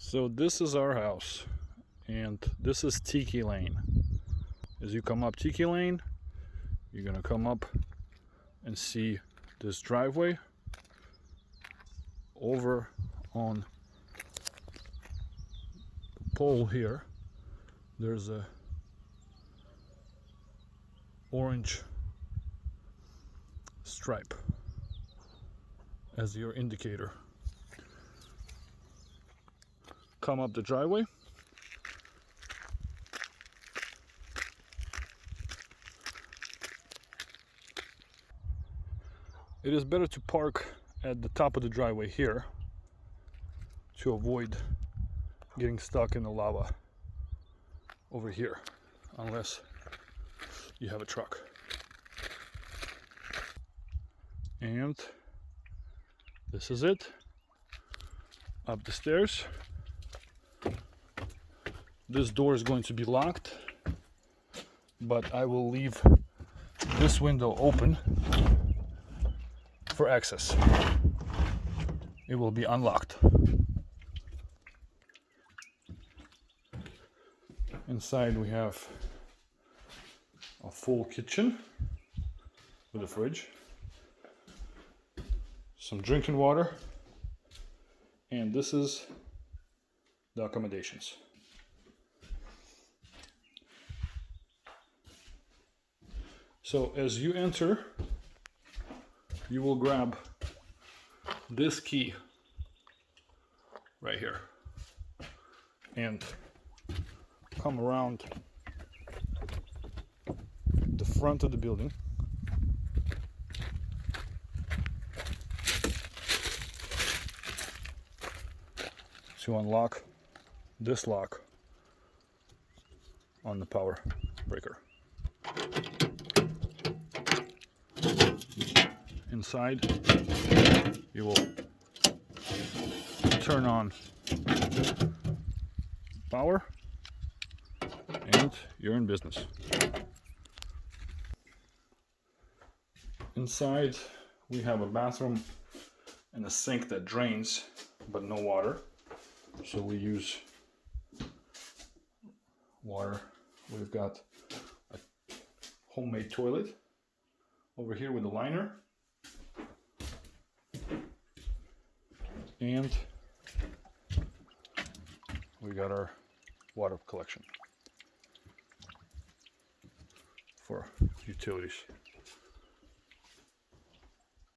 So this is our house, and this is Tiki Lane. As you come up Tiki Lane, you're gonna come up and see this driveway. Over on the pole here, there's a orange stripe as your indicator. Come up the driveway. It is better to park at the top of the driveway here to avoid getting stuck in the lava over here, unless you have a truck. And this is it. Up the stairs. This door is going to be locked, but I will leave this window open for access. It will be unlocked. Inside we have a full kitchen with a fridge, some drinking water, and this is the accommodations. So as you enter, you will grab this key right here and come around the front of the building. To unlock this lock on the power breaker. Inside, you will turn on power and you're in business. Inside, we have a bathroom and a sink that drains but no water. So we use water. We've got a homemade toilet over here with a liner. And we got our water collection for utilities.